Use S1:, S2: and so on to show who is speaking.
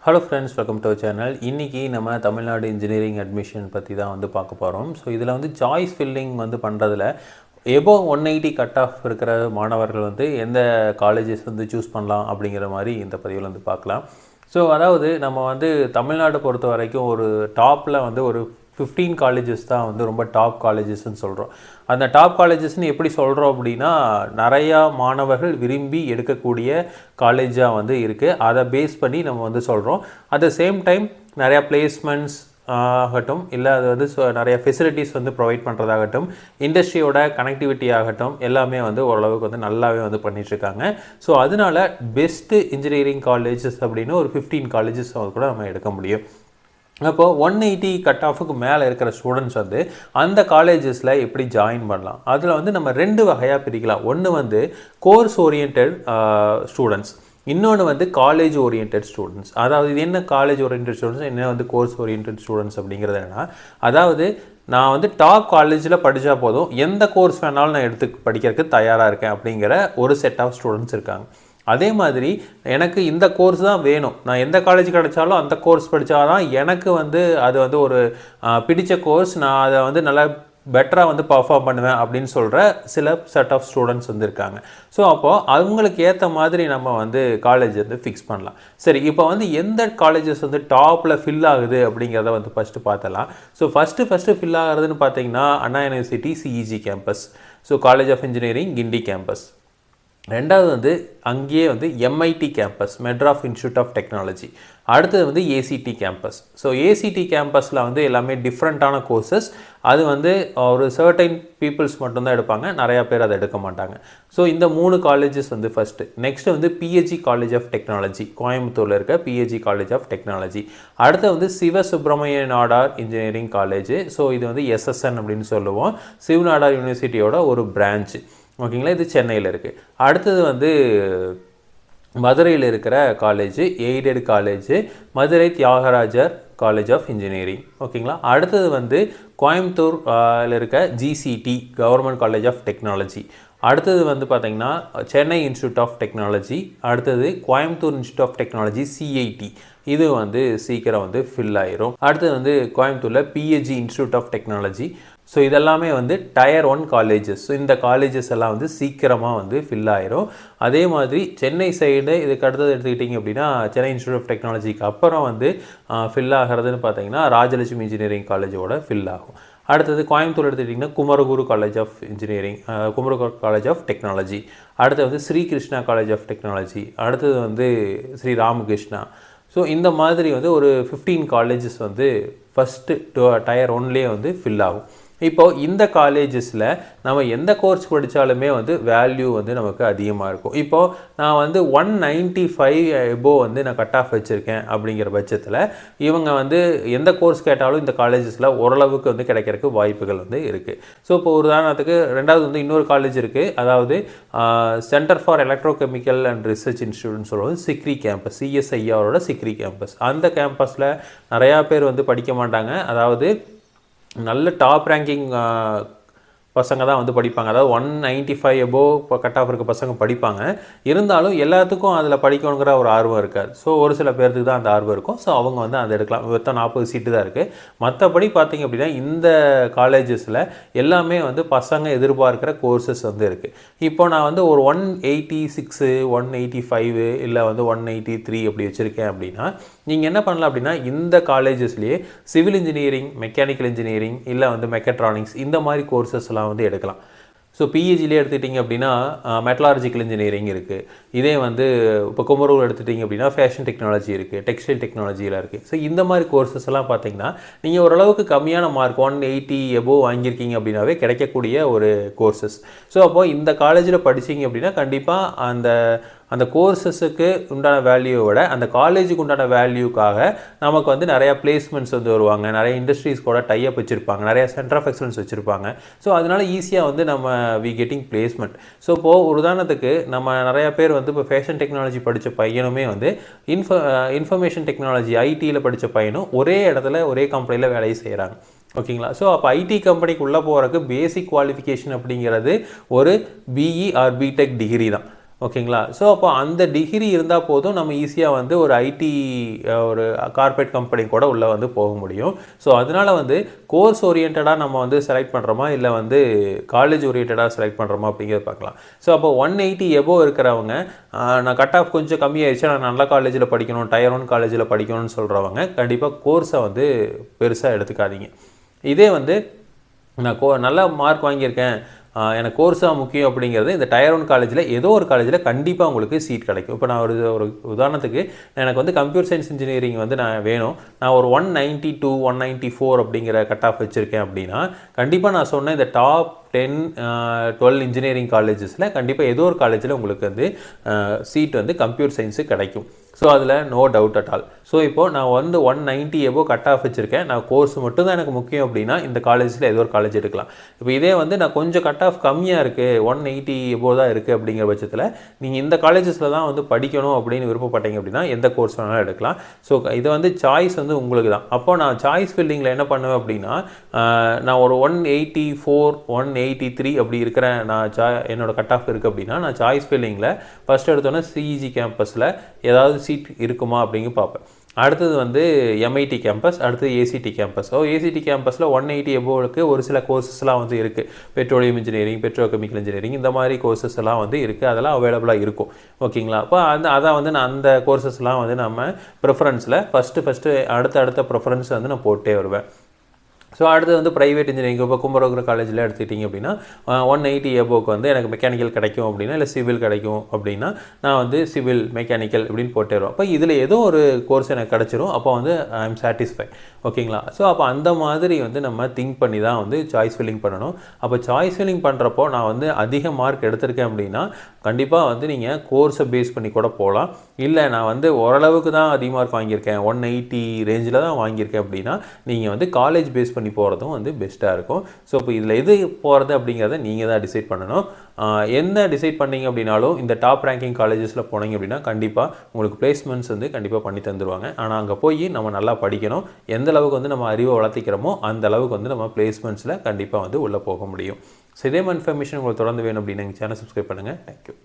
S1: Hello friends, welcome to our channel. இன்னைக்கு நம்ம Tamil Nadu engineering admission பற்றி தான் வந்து பார்க்க போகிறோம். ஸோ இதில் வந்து சாய்ஸ் ஃபில்லிங் வந்து பண்ணுறதுல எபோவ் 180 கட் ஆஃப் இருக்கிற மாணவர்கள் வந்து எந்த காலேஜஸ் வந்து சூஸ் பண்ணலாம் அப்படிங்கிற மாதிரி இந்த பதிவில் வந்து பார்க்கலாம். ஸோ அதாவது நம்ம வந்து தமிழ்நாடு பொறுத்த வரைக்கும் ஒரு டாப்பில் வந்து ஒரு 15 காலேஜஸ் தான் வந்து ரொம்ப டாப் காலேஜஸ்ன்னு சொல்கிறோம். அந்த டாப் காலேஜஸ்ன்னு எப்படி சொல்கிறோம் அப்படின்னா நிறையா மாணவர்கள் விரும்பி எடுக்கக்கூடிய காலேஜாக வந்து இருக்குது. அதை பேஸ் பண்ணி நம்ம வந்து சொல்கிறோம். அட் த சேம் டைம் நிறையா பிளேஸ்மெண்ட்ஸ் ஆகட்டும், இல்லை அது வந்து நிறைய ஃபெசிலிட்டிஸ் வந்து ப்ரொவைட் பண்ணுறதாகட்டும், இண்டஸ்ட்ரியோட கனெக்டிவிட்டி ஆகட்டும், எல்லாமே வந்து ஓரளவுக்கு வந்து நல்லாவே வந்து பண்ணிகிட்ருக்காங்க. ஸோ அதனால பெஸ்ட்டு இன்ஜினியரிங் காலேஜஸ் அப்படின்னு ஒரு 15 காலேஜஸ் கூட நம்ம எடுக்க முடியும். அப்போது 180 கட் ஆஃபுக்கு மேலே இருக்கிற ஸ்டூடெண்ட்ஸ் வந்து அந்த காலேஜஸில் எப்படி ஜாயின் பண்ணலாம், அதில் வந்து நம்ம 2 வகையாக பிரிக்கலாம். ஒன்று வந்து கோர்ஸ் ஓரியன்ட் ஸ்டூடெண்ட்ஸ், இன்னொன்று வந்து காலேஜ் ஓரியன்ட் ஸ்டூடெண்ட்ஸ். அதாவது இது என்ன காலேஜ் ஓரியன்ட் ஸ்டூடெண்ட்ஸ், என்ன வந்து கோர்ஸ் ஓரியன்ட் ஸ்டூடெண்ட்ஸ் அப்படிங்கிறது என்னன்னா, அதாவது நான் வந்து டாப் காலேஜில் படித்தா போதும், எந்த கோர்ஸ் வேணாலும் நான் எடுத்து படிக்கிறதுக்கு தயாராக இருக்கேன் அப்படிங்கிற ஒரு செட் ஆஃப் ஸ்டூடெண்ட்ஸ் இருக்காங்க. அதே மாதிரி எனக்கு இந்த கோர்ஸ் தான் வேணும், நான் எந்த காலேஜ் கிடைச்சாலும் அந்த கோர்ஸ் படித்தாதான் எனக்கு வந்து அது வந்து ஒரு பிடிச்ச கோர்ஸ், நான் அதை வந்து நல்லா பெட்டராக வந்து பர்ஃபார்ம் பண்ணுவேன் அப்படின்னு சொல்கிற சில செட் ஆஃப் ஸ்டூடெண்ட்ஸ் வந்து இருக்காங்க. ஸோ அப்போது அவங்களுக்கு ஏற்ற மாதிரி நம்ம வந்து காலேஜ் வந்து ஃபிக்ஸ் பண்ணலாம். சரி, இப்போ வந்து எந்த காலேஜஸ் வந்து டாப்பில் ஃபில் ஆகுது அப்படிங்கிறத வந்து ஃபஸ்ட்டு பார்த்தலாம். ஸோ ஃபஸ்ட்டு ஃபில் ஆகுறதுன்னு பார்த்தீங்கன்னா Anna university CEG campus, so college of engineering Guindy campus. ரெண்டாவது வந்து அங்கேயே வந்து MIT campus, Madras institute of technology. அடுத்தது வந்து ஏசிடி கேம்பஸ். ஸோ ஏசிடி கேம்பஸில் வந்து எல்லாமே டிஃப்ரெண்ட்டான கோர்சஸ். அது வந்து ஒரு சர்டைன் பீப்புள்ஸ் மட்டும்தான் எடுப்பாங்க, நிறையா பேர் அதை எடுக்க மாட்டாங்க. ஸோ இந்த 3 காலேஜஸ் வந்து ஃபஸ்ட்டு. நெக்ஸ்ட்டு வந்து பிஹெச்இ காலேஜ் ஆஃப் டெக்னாலஜி, கோயம்புத்தூரில் இருக்க பிஹெச்இ காலேஜ் ஆஃப் டெக்னாலஜி. அடுத்து வந்து Sivasubramania Nadar engineering college. So இது வந்து எஸ்எஸ்என் அப்படின்னு சொல்லுவோம், சிவநாடார் யூனிவர்சிட்டியோட ஒரு பிரான்ச்சு. ஓகேங்களா, இது சென்னையில் இருக்குது. அடுத்தது வந்து மதுரையில் இருக்கிற college, aided college, Madurai Thiagarajar college of engineering. ஓகேங்களா, அடுத்தது வந்து கோயம்புத்தூரில் இருக்க GCT government college of technology. அடுத்தது வந்து பார்த்திங்கன்னா சென்னை இன்ஸ்டியூட் ஆஃப் டெக்னாலஜி. அடுத்தது Coimbatore institute of technology CIT. இது வந்து சீக்கிரம் வந்து ஃபில் ஆயிரும். அடுத்தது வந்து கோயம்புத்தூரில் BHE institute of technology. So இதெல்லாமே வந்து டயர் 1 காலேஜஸ். ஸோ இந்த காலேஜஸ் எல்லாம் வந்து சீக்கிரமாக வந்து ஃபில் ஆயிரும். அதே மாதிரி சென்னை சைடு இதுக்கு அடுத்தது எடுத்துக்கிட்டிங்க அப்படின்னா சென்னை இன்ஸ்டியூட் ஆஃப் டெக்னாலஜிக்கு அப்புறம் வந்து ஃபில் ஆகிறதுன்னு பார்த்தீங்கன்னா ராஜலட்சுமி இன்ஜினியரிங் காலேஜோட ஃபில் ஆகும். அடுத்தது கோயம்புத்தூர் எடுத்துக்கிட்டிங்கன்னா Kumaraguru college of engineering, Kumaraguru college of technology. அடுத்தது வந்து Sri Krishna college of technology. அடுத்தது வந்து ஸ்ரீ ராமகிருஷ்ணா. ஸோ இந்த மாதிரி வந்து ஒரு 15 காலேஜஸ் வந்து ஃபஸ்ட்டு டயர் 1லேயே வந்து ஃபில் ஆகும். இப்போது இந்த காலேஜஸில் நம்ம எந்த கோர்ஸ் படித்தாலுமே வந்து வேல்யூ வந்து நமக்கு அதிகமாக இருக்கும். இப்போது நான் வந்து 195 எபோவ் வந்து நான் கட் ஆஃப் வச்சுருக்கேன் அப்படிங்கிற பட்சத்தில் இவங்க வந்து எந்த கோர்ஸ் கேட்டாலும் இந்த காலேஜஸில் ஓரளவுக்கு வந்து கிடைக்கிறதுக்கு வாய்ப்புகள் வந்து இருக்குது. ஸோ இப்போ உதாரணத்துக்கு ரெண்டாவது வந்து இன்னொரு காலேஜ் இருக்குது, அதாவது centre for electrochemical and research இன்ஸ்டியூட்னு சொல்லுவது சிக்ரி கேம்பஸ், சிஎஸ்ஐஆரோட சிக்ரி கேம்பஸ். அந்த கேம்பஸில் நிறையா பேர் வந்து படிக்க மாட்டாங்க, அதாவது நல்ல டாப் ரேங்கிங் பசங்க தான் வந்து படிப்பாங்க. அதாவது 195 எபோவ் கட் ஆஃப் இருக்க பசங்க படிப்பாங்க. இருந்தாலும் எல்லாத்துக்கும் அதில் படிக்கணுங்கிற ஒரு ஆர்வம் இருக்காது. ஸோ ஒரு சில பேருக்கு தான் அந்த ஆர்வம் இருக்கும். ஸோ அவங்க வந்து அதை எடுக்கலாம். மொத்தம் 40 சீட்டு தான் இருக்குது. மற்றபடி பார்த்திங்க அப்படின்னா இந்த காலேஜஸில் எல்லாமே வந்து பசங்க எதிர்பார்க்குற கோர்சஸ் வந்து இருக்குது. இப்போ நான் வந்து ஒரு 186 185 இல்லை வந்து 183 அப்படி வச்சுருக்கேன் அப்படின்னா நீங்கள் என்ன பண்ணலாம் அப்படின்னா இந்த காலேஜஸ்லேயே சிவில் இன்ஜினியரிங், மெக்கானிக்கல் இன்ஜினியரிங், இல்லை வந்து மெக்கட்ரானிக்ஸ், இந்த மாதிரி கோர்சஸ்லாம் வந்து எடுக்கலாம். ஸோ பிஹெச்டிலே எடுத்துக்கிட்டிங்க அப்படின்னா மெட்டலாஜிக்கல் இன்ஜினியரிங் இருக்குது. இதே வந்து இப்போ குமரூர் எடுத்துட்டிங்க அப்படின்னா ஃபேஷன் டெக்னாலஜி இருக்குது, டெக்ஸ்டைல் டெக்னாலஜிலாம் இருக்குது. ஸோ இந்த மாதிரி கோர்சஸ் எல்லாம் பார்த்தீங்கன்னா நீங்கள் ஓரளவுக்கு கம்மியான மார்க் 180 எபோவ் வாங்கியிருக்கீங்க அப்படின்னாவே கிடைக்கக்கூடிய ஒரு கோர்சஸ். ஸோ அப்போது இந்த காலேஜில் படிச்சிங்க அப்படின்னா கண்டிப்பாக அந்த கோர்சஸுக்கு உண்டான வேல்யூவை விட அந்த காலேஜுக்கு உண்டான வேல்யூக்காக நமக்கு வந்து நிறையா பிளேஸ்மெண்ட்ஸ் வந்து வருவாங்க, நிறைய இண்டஸ்ட்ரீஸ் கூட டைப் வச்சுருப்பாங்க, நிறையா சென்டர் ஆஃப் எக்ஸலன்ஸ் வச்சுருப்பாங்க. ஸோ அதனால் ஈஸியாக வந்து நம்ம கெட்டிங் பிளேஸ்மெண்ட். ஸோ இப்போது ஒரு உதாரணத்துக்கு நம்ம நிறையா பேர் வந்து இப்போ ஃபேஷன் டெக்னாலஜி படித்த பையனுமே வந்து இன்ஃபர்மேஷன் டெக்னாலஜி ஐடியில் படித்த பையனும் ஒரே இடத்துல ஒரே கம்பெனியில் வேலையை செய்கிறாங்க. ஓகேங்களா, ஸோ அப்போ ஐடி கம்பெனிக்கு உள்ளே போகிறதுக்கு பேசிக் குவாலிஃபிகேஷன் அப்படிங்கிறது ஒரு பிஇ ஆர் பிடெக் டிகிரி தான். ஓகேங்களா. ஸோ அப்போ அந்த டிகிரி இருந்தால் போதும் நம்ம ஈஸியாக வந்து ஒரு ஐடி ஒரு கார்ப்பரேட் கம்பெனி கூட உள்ளே வந்து போக முடியும். ஸோ அதனால் வந்து கோர்ஸ் ஓரியன்டாக நம்ம வந்து செலக்ட் பண்ணுறோமா இல்லை வந்து காலேஜ் ஓரியன்டாக செலக்ட் பண்ணுறோமா அப்படிங்கிறத பார்க்கலாம். ஸோ அப்போ 180 எபோவ் இருக்கிறவங்க நான் கட் ஆஃப் கொஞ்சம் கம்மியாகிடுச்சு, நான் நல்ல காலேஜில் படிக்கணும், டயர் 1 காலேஜில் படிக்கணும்னு சொல்கிறவங்க கண்டிப்பாக கோர்ஸை வந்து பெருசாக எடுத்துக்காதீங்க. இதே வந்து நான் நல்ல மார்க் வாங்கியிருக்கேன், எனக்கு கோர்ஸ் தான் முக்கியம் அப்படிங்கிறது இந்த டயர் 1 காலேஜில் ஏதோ ஒரு காலேஜில் கண்டிப்பாக உங்களுக்கு சீட் கிடைக்கும். இப்போ நான் ஒரு உதாரணத்துக்கு எனக்கு வந்து கம்ப்யூட்டர் சயின்ஸ் இன்ஜினியரிங் வந்து நான் வேணும், நான் ஒரு 192 194 அப்படிங்கிற கட் ஆஃப் வச்சுருக்கேன் அப்படின்னா கண்டிப்பாக நான் சொன்ன இந்த டாப் 10 12 இன்ஜினியரிங் காலேஜஸில் கண்டிப்பாக ஏதோ ஒரு காலேஜில் உங்களுக்கு வந்து சீட் வந்து கம்ப்யூட்டர் சயின்ஸு கிடைக்கும். ஸோ அதில் no doubt at all. So இப்போது நான் வந்து 190 எபோவ் கட் ஆஃப் வச்சுருக்கேன், நான் கோர்ஸ் மட்டும் தான் எனக்கு முக்கியம் அப்படின்னா இந்த காலேஜில் ஏதோ ஒரு காலேஜ் எடுக்கலாம். இப்போ இதே வந்து நான் கொஞ்சம் கட் ஆஃப் கம்மியாக இருக்குது, 180 எபோவ் தான் இருக்குது அப்படிங்கிற பட்சத்தில் நீங்கள் இந்த காலேஜஸில் தான் வந்து படிக்கணும் அப்படின்னு விருப்பப்பட்டீங்க அப்படின்னா எந்த கோர்ஸ் வேணாலும் எடுக்கலாம். ஸோ இது வந்து சாய்ஸ் வந்து உங்களுக்கு தான். அப்போ நான் சாய்ஸ் ஃபில்லிங்கில் என்ன பண்ணுவேன் அப்படின்னா நான் ஒரு 184 183 அப்படி இருக்கிறேன், நான் என்னோட கட் ஆஃப் இருக்குது அப்படின்னா நான் சாய்ஸ் ஃபில்லிங்கில் ஃபஸ்ட் எடுத்தோன்னே சிஇஜி கேம்பஸில் ஏதாவது சீட் இருக்குமா அப்படிங்க பார்ப்பேன். அடுத்தது வந்து எம்ஐடி கேம்பஸ், அடுத்தது ஏசிடி கேம்பஸ். ஏசிடி கேம்பஸில் 180 எபோவுக்கு ஒரு சில கோர்சஸ்லாம் வந்து இருக்குது, பெட்ரோலியம் இன்ஜினியரிங், பெட்ரோகெமிக்கல் இன்ஜினியரிங், இந்த மாதிரி கோர்சஸ் எல்லாம் வந்து இருக்குது, அதெல்லாம் அவைலபிளாக இருக்கும். ஓகேங்களா. அப்போ அதான் வந்து நான் அந்த கோர்சஸ்லாம் வந்து நம்ம ப்ரிஃபரன்ஸில் ஃபஸ்ட்டு அடுத்த ப்ரிஃபரன்ஸ் வந்து நான் போட்டே வருவேன். ஸோ அடுத்து வந்து ப்ரைவேட் இன்ஜினியரிங் இப்போ கும்பகோணம் காலேஜில் எடுத்துக்கிட்டிங்க அப்படின்னா 180 எபோவுக்கு வந்து எனக்கு மெக்கானிக்கல் கிடைக்கும் அப்படின்னா இல்லை சிவில் கிடைக்கும் அப்படின்னா நான் வந்து சிவில் மெக்கானிக்கல் அப்படின்னு போட்டுருவோம். அப்போ இதில் ஏதோ ஒரு கோர்ஸ் எனக்கு கிடச்சிரும், அப்போ வந்து ஐ எம் சாட்டிஸ்ஃபை. ஓகேங்களா. ஸோ அப்போ அந்த மாதிரி வந்து நம்ம திங்க் பண்ணி தான் வந்து சாய்ஸ் ஃபில்லிங் பண்ணணும். அப்போ சாய்ஸ் ஃபில்லிங் பண்ணுறப்போ நான் வந்து அதிக மார்க் எடுத்திருக்கேன் அப்படின்னா கண்டிப்பாக வந்து நீங்கள் கோர்ஸை பேஸ் பண்ணி கூட போகலாம். இல்லை நான் வந்து ஓரளவுக்கு தான் அதிக மார்க் வாங்கியிருக்கேன், 180 ரேஞ்சில் தான் வாங்கியிருக்கேன் அப்படின்னா நீங்கள் வந்து காலேஜ் பேஸ் பண்ணி போகிறதும் வந்து பெஸ்ட்டாக இருக்கும். ஸோ இப்போ இதில் எது போகிறது அப்படிங்கிறத நீங்கள் தான் டிசைட் பண்ணணும். என்ன டிசைட் பண்ணிங்க அப்படின்னாலும் இந்த டாப் ரேங்கிங் காலேஜஸில் போனீங்க அப்படின்னா கண்டிப்பாக உங்களுக்கு பிளேஸ்மெண்ட்ஸ் வந்து கண்டிப்பாக பண்ணி தந்துடுவாங்க. ஆனால் அங்கே போய் நம்ம நல்லா படிக்கணும், எந்த அளவுக்கு வந்து நம்ம அறிவை வளர்த்திக்கிறோமோ அந்த அளவுக்கு வந்து நம்ம பிளேஸ்மெண்ட்ஸில் கண்டிப்பாக வந்து உள்ளே போக முடியும். ஸோ இதே மாதிரி இன்ஃபர்மேஷன் உங்களுக்கு தொடர்ந்து வேணும் அப்படின்னு எங்கள் சேனல் சப்ஸ்கிரைப் பண்ணுங்கள். தேங்க்யூ.